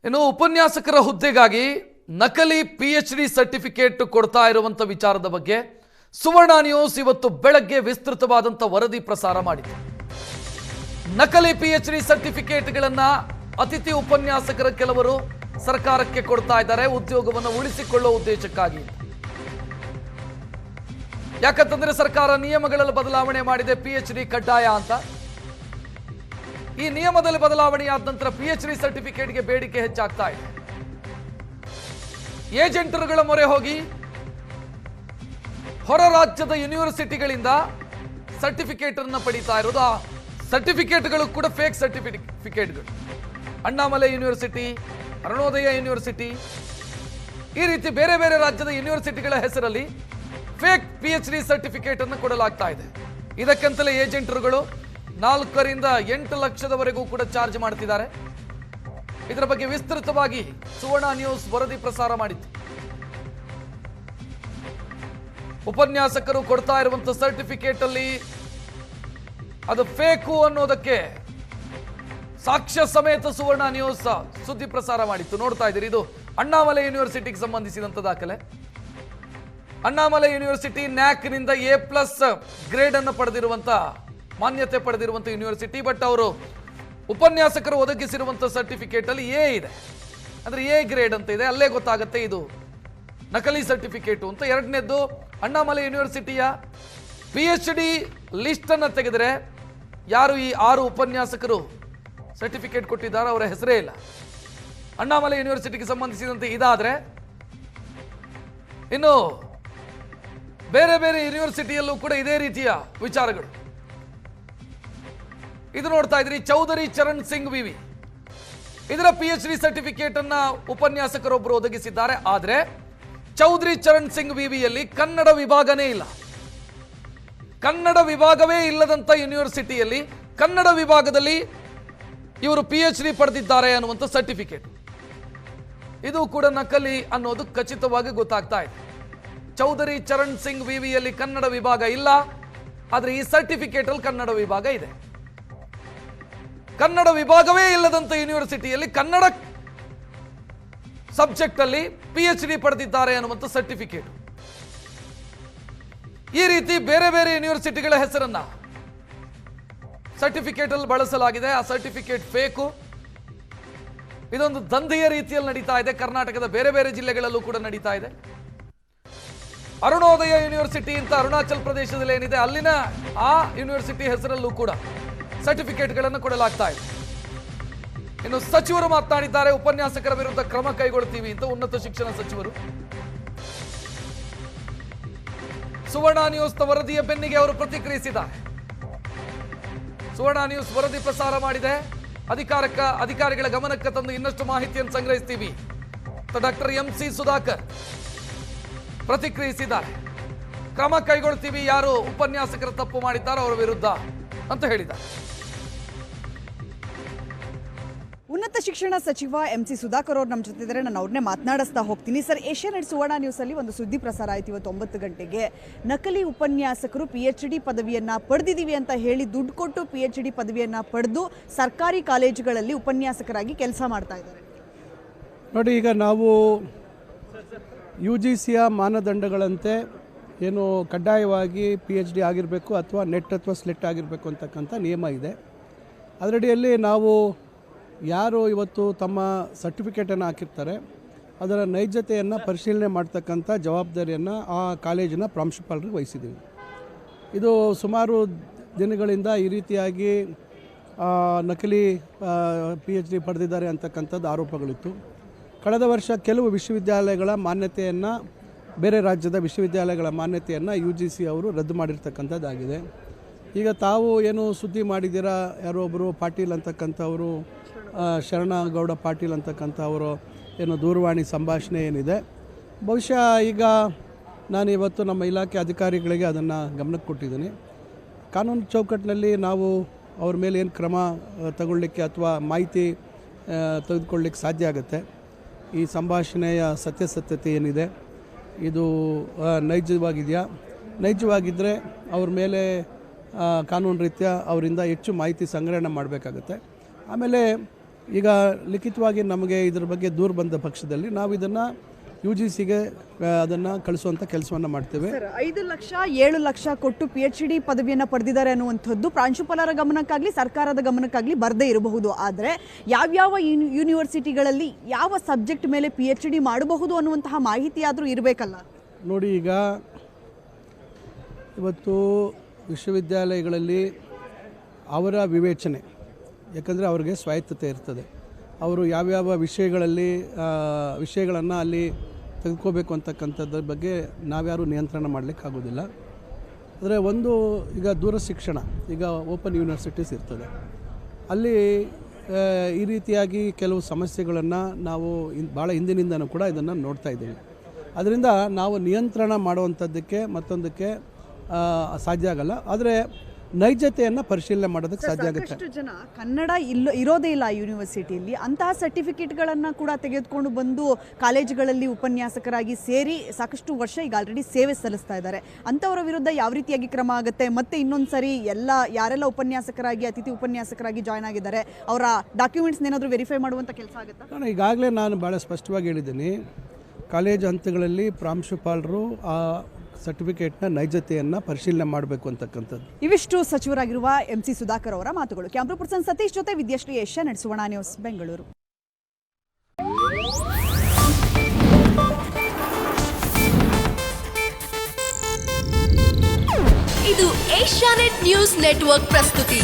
ಇನ್ನು ಉಪನ್ಯಾಸಕರ ಹುದ್ದೆಗಾಗಿ ನಕಲಿ ಪಿಎಚ್ಡಿ ಸರ್ಟಿಫಿಕೇಟ್ ಕೊಡ್ತಾ ಇರುವಂತ ವಿಚಾರದ ಬಗ್ಗೆ ಸುವರ್ಣ ನ್ಯೂಸ್ ಇವತ್ತು ಬೆಳಗ್ಗೆ ವಿಸ್ತೃತವಾದಂತ ವರದಿ ಪ್ರಸಾರ ಮಾಡಿದೆ. ನಕಲಿ ಪಿಎಚ್ಡಿ ಸರ್ಟಿಫಿಕೇಟ್ಗಳನ್ನ ಅತಿಥಿ ಉಪನ್ಯಾಸಕರ ಕೆಲವರು ಸರ್ಕಾರಕ್ಕೆ ಕೊಡ್ತಾ ಇದ್ದಾರೆ ಉದ್ಯೋಗವನ್ನು ಉಳಿಸಿಕೊಳ್ಳುವ ಉದ್ದೇಶಕ್ಕಾಗಿ. ಯಾಕಂತಂದ್ರೆ ಸರ್ಕಾರ ನಿಯಮಗಳಲ್ಲಿ ಬದಲಾವಣೆ ಮಾಡಿದೆ, ಪಿಎಚ್ಡಿ ಕಡ್ಡಾಯ ಅಂತ. ಈ ನಿಯಮದಲ್ಲಿ ಬದಲಾವಣೆಯಾದ ನಂತರ ಪಿಎಚ್ಡಿ ಸರ್ಟಿಫಿಕೇಟ್ಗೆ ಬೇಡಿಕೆ ಹೆಚ್ಚಾಗ್ತಾ ಇದೆ. ಏಜೆಂಟರುಗಳ ಮೊರೆ ಹೋಗಿ ಹೊರ ರಾಜ್ಯದ ಯೂನಿವರ್ಸಿಟಿಗಳಿಂದ ಸರ್ಟಿಫಿಕೇಟ್ ಅನ್ನು ಪಡೀತಾ ಇರೋದು. ಆ ಸರ್ಟಿಫಿಕೇಟ್ಗಳು ಕೂಡ ಫೇಕ್ ಸರ್ಟಿಫಿಕೇಟ್ಗಳು. ಅಣ್ಣಾಮಲೈ ಯೂನಿವರ್ಸಿಟಿ, ಅರುಣೋದಯ ಯೂನಿವರ್ಸಿಟಿ, ಈ ರೀತಿ ಬೇರೆ ಬೇರೆ ರಾಜ್ಯದ ಯೂನಿವರ್ಸಿಟಿಗಳ ಹೆಸರಲ್ಲಿ ಫೇಕ್ ಪಿಎಚ್ಡಿ ಸರ್ಟಿಫಿಕೇಟ್ ಅನ್ನು ಕೊಡಲಾಗ್ತಾ ಇದೆ. ಇದಕ್ಕಂತಲೇ ಏಜೆಂಟರುಗಳು 4 ರಿಂದ 8 ಲಕ್ಷದವರೆಗೂ ಕೂಡ ಚಾರ್ಜ್ ಮಾಡ್ತಿದ್ದಾರೆ. ಇದರ ಬಗ್ಗೆ ವಿಸ್ತೃತವಾಗಿ ಸುವರ್ಣ ನ್ಯೂಸ್ ವರದಿ ಪ್ರಸಾರ ಮಾಡಿತ್ತು. ಉಪನ್ಯಾಸಕರು ಕೊಡ್ತಾ ಇರುವಂತಹ ಸರ್ಟಿಫಿಕೇಟ್ ಅಲ್ಲಿ ಅದು ಫೇಕು ಅನ್ನೋದಕ್ಕೆ ಸಾಕ್ಷ್ಯ ಸಮೇತ ಸುವರ್ಣ ನ್ಯೂಸ್ ಸುದ್ದಿ ಪ್ರಸಾರ ಮಾಡಿತ್ತು. ನೋಡ್ತಾ ಇದ್ದೀರಿ, ಇದು ಅಣ್ಣಾಮಲೈ ಯೂನಿವರ್ಸಿಟಿಗೆ ಸಂಬಂಧಿಸಿದಂತ ದಾಖಲೆ. ಅಣ್ಣಾಮಲೈ ಯೂನಿವರ್ಸಿಟಿ ನ್ಯಾಕ್ ನಿಂದ A+ ಗ್ರೇಡ್ ಅನ್ನು ಪಡೆದಿರುವಂತ, ಮಾನ್ಯತೆ ಪಡೆದಿರುವಂತ ಯೂನಿವರ್ಸಿಟಿ. ಬಟ್ ಅವರು ಉಪನ್ಯಾಸಕರು ಒದಗಿಸಿರುವಂತ ಸರ್ಟಿಫಿಕೇಟ್ ಅಲ್ಲಿ A ಇದೆ, ಅಂದ್ರೆ A ಗ್ರೇಡ್ ಅಂತ ಇದೆ. ಅಲ್ಲೇ ಗೊತ್ತಾಗುತ್ತೆ ಇದು ನಕಲಿ ಸರ್ಟಿಫಿಕೇಟು ಅಂತ. ಎರಡನೇದ್ದು, ಅಣ್ಣಾಮಲೈ ಯೂನಿವರ್ಸಿಟಿಯ PhD ಲಿಸ್ಟ್ ಅನ್ನು ತೆಗೆದರೆ ಯಾರು ಈ 6 ಉಪನ್ಯಾಸಕರು ಸರ್ಟಿಫಿಕೇಟ್ ಕೊಟ್ಟಿದ್ದಾರೆ ಅವರ ಹೆಸರೇ ಇಲ್ಲ. ಅಣ್ಣಾಮಲೈ ಯೂನಿವರ್ಸಿಟಿಗೆ ಸಂಬಂಧಿಸಿದಂತೆ ಇದಾದ್ರೆ, ಇನ್ನು ಬೇರೆ ಬೇರೆ ಯೂನಿವರ್ಸಿಟಿಯಲ್ಲೂ ಕೂಡ ಇದೇ ರೀತಿಯ ವಿಚಾರಗಳು. ಇದು ನೋಡ್ತಾ ಇದ್ರಿ, ಚೌಧರಿ ಚರಣ್ ಸಿಂಗ್ ವಿವಿ, ಇದರ PhD ಸರ್ಟಿಫಿಕೇಟ್ ಅನ್ನ ಉಪನ್ಯಾಸಕರೊಬ್ಬರು ಒದಗಿಸಿದ್ದಾರೆ. ಆದ್ರೆ ಚೌಧರಿ ಚರಣ್ ಸಿಂಗ್ ವಿವಿಯಲ್ಲಿ ಕನ್ನಡ ವಿಭಾಗನೇ ಇಲ್ಲ. ಕನ್ನಡ ವಿಭಾಗವೇ ಇಲ್ಲದಂತ ಯೂನಿವರ್ಸಿಟಿಯಲ್ಲಿ ಕನ್ನಡ ವಿಭಾಗದಲ್ಲಿ ಇವರು PhD ಪಡೆದಿದ್ದಾರೆ ಅನ್ನುವಂಥ ಸರ್ಟಿಫಿಕೇಟ್. ಇದು ಕೂಡ ನಕಲಿ ಅನ್ನೋದು ಖಚಿತವಾಗಿ ಗೊತ್ತಾಗ್ತಾ ಇದೆ. ಚೌಧರಿ ಚರಣ್ ಸಿಂಗ್ ವಿವಿಯಲ್ಲಿ ಕನ್ನಡ ವಿಭಾಗ ಇಲ್ಲ, ಆದ್ರೆ ಈ ಸರ್ಟಿಫಿಕೇಟ್ ಅಲ್ಲಿ ಕನ್ನಡ ವಿಭಾಗ ಇದೆ. ಕನ್ನಡ ವಿಭಾಗವೇ ಇಲ್ಲದಂತ ಯೂನಿವರ್ಸಿಟಿಯಲ್ಲಿ ಕನ್ನಡ ಸಬ್ಜೆಕ್ಟ್ ಅಲ್ಲಿ PhD ಪಡೆದಿದ್ದಾರೆ ಅನ್ನುವಂಥ ಸರ್ಟಿಫಿಕೇಟ್. ಈ ರೀತಿ ಬೇರೆ ಬೇರೆ ಯೂನಿವರ್ಸಿಟಿಗಳ ಹೆಸರನ್ನ ಸರ್ಟಿಫಿಕೇಟ್ ಅಲ್ಲಿ ಬಳಸಲಾಗಿದೆ. ಆ ಸರ್ಟಿಫಿಕೇಟ್ ಫೇಕು. ಇದೊಂದು ದಂಧೆಯ ರೀತಿಯಲ್ಲಿ ನಡೀತಾ ಇದೆ. ಕರ್ನಾಟಕದ ಬೇರೆ ಬೇರೆ ಜಿಲ್ಲೆಗಳಲ್ಲೂ ಕೂಡ ನಡೀತಾ ಇದೆ. ಅರುಣೋದಯ ಯೂನಿವರ್ಸಿಟಿ ಅಂತ ಅರುಣಾಚಲ್ ಪ್ರದೇಶದಲ್ಲಿ ಏನಿದೆ, ಅಲ್ಲಿನ ಆ ಯೂನಿವರ್ಸಿಟಿ ಹೆಸರಲ್ಲೂ ಕೂಡ ಸರ್ಟಿಫಿಕೇಟ್ಗಳನ್ನು ಕೊಡಲಾಗ್ತಾ ಇದೆ. ಇನ್ನು ಸಚಿವರು ಮಾತನಾಡಿದ್ದಾರೆ, ಉಪನ್ಯಾಸಕರ ವಿರುದ್ಧ ಕ್ರಮ ಕೈಗೊಳ್ತೀವಿ ಅಂತ ಉನ್ನತ ಶಿಕ್ಷಣ ಸಚಿವರು. ಸುವರ್ಣ ನ್ಯೂಸ್ ವರದಿಯ ಬೆನ್ನಿಗೆ ಅವರು ಪ್ರತಿಕ್ರಿಯಿಸಿದ್ದಾರೆ. ಸುವರ್ಣ ನ್ಯೂಸ್ ವರದಿ ಪ್ರಸಾರ ಮಾಡಿದೆ. ಅಧಿಕಾರಿಗಳ ಗಮನಕ್ಕೆ ತಂದು ಇನ್ನಷ್ಟು ಮಾಹಿತಿಯನ್ನು ಸಂಗ್ರಹಿಸ್ತೀವಿ. ಡಾಕ್ಟರ್ MC ಸುಧಾಕರ್ ಪ್ರತಿಕ್ರಿಯಿಸಿದ್ದಾರೆ. ಕ್ರಮ ಕೈಗೊಳ್ತೀವಿ, ಯಾರು ಉಪನ್ಯಾಸಕರು ತಪ್ಪು ಮಾಡಿದ್ದಾರೋ ಅವರ ವಿರುದ್ಧ ಅಂತ ಹೇಳಿದ್ದಾರೆ. ಉನ್ನತ ಶಿಕ್ಷಣ ಸಚಿವ MC ಸುಧಾಕರ್ ಅವರು ನಮ್ಮ ಜೊತೆ ಇದ್ದಾರೆ. ನಾನು ಅವ್ರನ್ನೇ ಮಾತನಾಡಿಸ್ತಾ ಹೋಗ್ತೀನಿ. ಸರ್, ಏಷ್ಯಾನೆಟ್ ಸುವರ್ಣ ನ್ಯೂಸಲ್ಲಿ ಒಂದು ಸುದ್ದಿ ಪ್ರಸಾರ ಆಯಿತು ಇವತ್ತು 9 ಗಂಟೆಗೆ. ನಕಲಿ ಉಪನ್ಯಾಸಕರು PhD ಪದವಿಯನ್ನು ಪಡೆದಿದ್ದೀವಿ ಅಂತ ಹೇಳಿ ದುಡ್ಡು ಕೊಟ್ಟು PhD ಪದವಿಯನ್ನು ಪಡೆದು ಸರ್ಕಾರಿ ಕಾಲೇಜುಗಳಲ್ಲಿ ಉಪನ್ಯಾಸಕರಾಗಿ ಕೆಲಸ ಮಾಡ್ತಾ ಇದ್ದಾರೆ. ನೋಡಿ, ಈಗ ನಾವು UGCಯ ಮಾನದಂಡಗಳಂತೆ ಏನು ಕಡ್ಡಾಯವಾಗಿ PhD ಆಗಿರಬೇಕು ಅಥವಾ ನೆಟ್ ಅಥವಾ ಸ್ಲೆಟ್ ಆಗಿರಬೇಕು ಅಂತಕ್ಕಂಥ ನಿಯಮ ಇದೆ. ಅದರಡಿಯಲ್ಲಿ ನಾವು ಯಾರು ಇವತ್ತು ತಮ್ಮ ಸರ್ಟಿಫಿಕೇಟನ್ನು ಹಾಕಿರ್ತಾರೆ ಅದರ ನೈಜತೆಯನ್ನು ಪರಿಶೀಲನೆ ಮಾಡ್ತಕ್ಕಂಥ ಜವಾಬ್ದಾರಿಯನ್ನು ಆ ಕಾಲೇಜಿನ ಪ್ರಾಂಶುಪಾಲರಿಗೆ ವಹಿಸಿದ್ದೀವಿ. ಇದು ಸುಮಾರು ದಿನಗಳಿಂದ ಈ ರೀತಿಯಾಗಿ ನಕಲಿ PhD ಪಡೆದಿದ್ದಾರೆ ಅಂತಕ್ಕಂಥದ್ದು ಆರೋಪಗಳಿತ್ತು. ಕಳೆದ ವರ್ಷ ಕೆಲವು ವಿಶ್ವವಿದ್ಯಾಲಯಗಳ ಮಾನ್ಯತೆಯನ್ನು, ಬೇರೆ ರಾಜ್ಯದ ವಿಶ್ವವಿದ್ಯಾಲಯಗಳ ಮಾನ್ಯತೆಯನ್ನು UGC ಅವರು ರದ್ದು ಮಾಡಿರ್ತಕ್ಕಂಥದ್ದಾಗಿದೆ. ಈಗ ತಾವು ಏನು ಸುದ್ದಿ ಮಾಡಿದ್ದೀರಾ, ಯಾರೋ ಒಬ್ಬರು ಪಾಟೀಲ್ ಅಂತಕ್ಕಂಥವರು, ಶರಣಗೌಡ ಪಾಟೀಲ್ ಅಂತಕ್ಕಂಥವರು ಏನು ದೂರವಾಣಿ ಸಂಭಾಷಣೆ ಏನಿದೆ, ಬಹುಶಃ ಈಗ ನಾನು ಇವತ್ತು ನಮ್ಮ ಇಲಾಖೆ ಅಧಿಕಾರಿಗಳಿಗೆ ಅದನ್ನು ಗಮನಕ್ಕೆ ಕೊಟ್ಟಿದ್ದೀನಿ. ಕಾನೂನು ಚೌಕಟ್ಟಿನಲ್ಲಿ ನಾವು ಅವ್ರ ಮೇಲೆ ಏನು ಕ್ರಮ ತಗೊಳ್ಳಿಕ್ಕೆ ಅಥವಾ ಮಾಹಿತಿ ತೆಗೆದುಕೊಳ್ಳಿಕ್ಕೆ ಸಾಧ್ಯ ಆಗುತ್ತೆ. ಈ ಸಂಭಾಷಣೆಯ ಸತ್ಯಾಸತ್ಯತೆ ಏನಿದೆ, ಇದು ನೈಜವಾಗಿದೆಯಾ, ನೈಜವಾಗಿದ್ದರೆ ಅವ್ರ ಮೇಲೆ ಕಾನೂನು ರೀತ್ಯ ಅವರಿಂದ ಹೆಚ್ಚು ಮಾಹಿತಿ ಸಂಗ್ರಹಣೆ ಮಾಡಬೇಕಾಗತ್ತೆ. ಆಮೇಲೆ ಈಗ ಲಿಖಿತವಾಗಿ ನಮಗೆ ಇದರ ಬಗ್ಗೆ ದೂರು ಬಂದ ಪಕ್ಷದಲ್ಲಿ ನಾವು ಇದನ್ನು UGCಗೆ ಅದನ್ನು ಕಳಿಸುವಂಥ ಕೆಲಸವನ್ನು ಮಾಡ್ತೇವೆ. ಸರ್ 5 ಲಕ್ಷ 7 ಲಕ್ಷ ಕೊಟ್ಟು PhD ಪದವಿಯನ್ನು ಪಡೆದಿದ್ದಾರೆ ಅನ್ನುವಂಥದ್ದು ಪ್ರಾಂಶುಪಾಲರ ಗಮನಕ್ಕಾಗಲಿ ಸರ್ಕಾರದ ಗಮನಕ್ಕಾಗಲಿ ಬರದೇ ಇರಬಹುದು. ಆದರೆ ಯಾವ್ಯಾವ ಯೂನಿವರ್ಸಿಟಿಗಳಲ್ಲಿ ಯಾವ ಸಬ್ಜೆಕ್ಟ್ ಮೇಲೆ PhD ಮಾಡಬಹುದು ಅನ್ನುವಂತಹ ಮಾಹಿತಿ ಆದರೂ ಇರಬೇಕಲ್ಲ. ನೋಡಿ, ಈಗ ಇವತ್ತು ವಿಶ್ವವಿದ್ಯಾಲಯಗಳಲ್ಲಿ ಅವರ ವಿವೇಚನೆ, ಯಾಕಂದರೆ ಅವ್ರಿಗೆ ಸ್ವಾಯತ್ತತೆ ಇರ್ತದೆ. ಅವರು ಯಾವ್ಯಾವ ವಿಷಯಗಳನ್ನು ಅಲ್ಲಿ ತೆಗೆದುಕೋಬೇಕು ಅಂತಕ್ಕಂಥದ್ರ ಬಗ್ಗೆ ನಾವ್ಯಾರೂ ನಿಯಂತ್ರಣ ಮಾಡಲಿಕ್ಕಾಗೋದಿಲ್ಲ. ಆದರೆ ಒಂದು ಈಗ ದೂರ ಶಿಕ್ಷಣ, ಈಗ ಓಪನ್ ಯೂನಿವರ್ಸಿಟೀಸ್ ಇರ್ತದೆ, ಅಲ್ಲಿ ಈ ರೀತಿಯಾಗಿ ಕೆಲವು ಸಮಸ್ಯೆಗಳನ್ನು ನಾವು ಭಾಳ ಹಿಂದಿನಿಂದನೂ ಕೂಡ ಇದನ್ನು ನೋಡ್ತಾ ಇದ್ದೀವಿ. ಅದರಿಂದ ನಾವು ನಿಯಂತ್ರಣ ಮಾಡುವಂಥದ್ದಕ್ಕೆ ಮತ್ತೊಂದಕ್ಕೆ ಸಾಧ್ಯ ಆಗಲ್ಲ. ಆದರೆ ನೈಜತೆಯನ್ನು ಪರಿಶೀಲನೆ ಮಾಡೋದಕ್ಕೆ ಸಾಧ್ಯ ಆಗುತ್ತೆ. ಸಾಕಷ್ಟು ಜನ ಕನ್ನಡ ಇರೋದೇ ಇಲ್ಲ ಆ ಯೂನಿವರ್ಸಿಟಿಯಲ್ಲಿ. ಅಂತಹ ಸರ್ಟಿಫಿಕೇಟ್ಗಳನ್ನು ಕೂಡ ತೆಗೆದುಕೊಂಡು ಬಂದು ಕಾಲೇಜುಗಳಲ್ಲಿ ಉಪನ್ಯಾಸಕರಾಗಿ ಸೇರಿ ಸಾಕಷ್ಟು ವರ್ಷ ಈಗ ಆಲ್ರೆಡಿ ಸೇವೆ ಸಲ್ಲಿಸ್ತಾ ಇದ್ದಾರೆ. ಅಂಥವರ ವಿರುದ್ಧ ಯಾವ ರೀತಿಯಾಗಿ ಕ್ರಮ ಆಗುತ್ತೆ? ಮತ್ತೆ ಇನ್ನೊಂದು ಸರಿ ಯಾರೆಲ್ಲ ಉಪನ್ಯಾಸಕರಾಗಿ ಅತಿಥಿ ಉಪನ್ಯಾಸಕರಾಗಿ ಜಾಯ್ನ್ ಆಗಿದ್ದಾರೆ ಅವರ ಡಾಕ್ಯುಮೆಂಟ್ಸ್ ಏನಾದರೂ ವೆರಿಫೈ ಮಾಡುವಂಥ ಕೆಲಸ ಆಗುತ್ತಾ? ನಾನು ಈಗಾಗಲೇ ಭಾಳ ಸ್ಪಷ್ಟವಾಗಿ ಹೇಳಿದ್ದೀನಿ, ಕಾಲೇಜು ಹಂತಗಳಲ್ಲಿ ಪ್ರಾಂಶುಪಾಲರು ಆ ಸರ್ಟಿಫಿಕೇಟ್ನ ನೈಜತೆಯನ್ನು ಪರಿಶೀಲನೆ ಮಾಡಬೇಕು ಅಂತಕ್ಕಂಥದ್ದು. ಇವಿಷ್ಟು ಸಚಿವರಾಗಿರುವ MC ಸುಧಾಕರ್ ಅವರ ಮಾತುಗಳು. ಕ್ಯಾಮ್ರಾ ಪರ್ಸನ್ ಸತೀಶ್ ಜೊತೆ ವಿದ್ಯಾಶ್ರೀ, ಏಷ್ಯಾನೆಟ್ ಸುವರ್ಣ ನ್ಯೂಸ್, ಬೆಂಗಳೂರು. ಇದು ಏಷ್ಯಾನೆಟ್ ನ್ಯೂಸ್ ನೆಟ್ವರ್ಕ್ ಪ್ರಸ್ತುತಿ.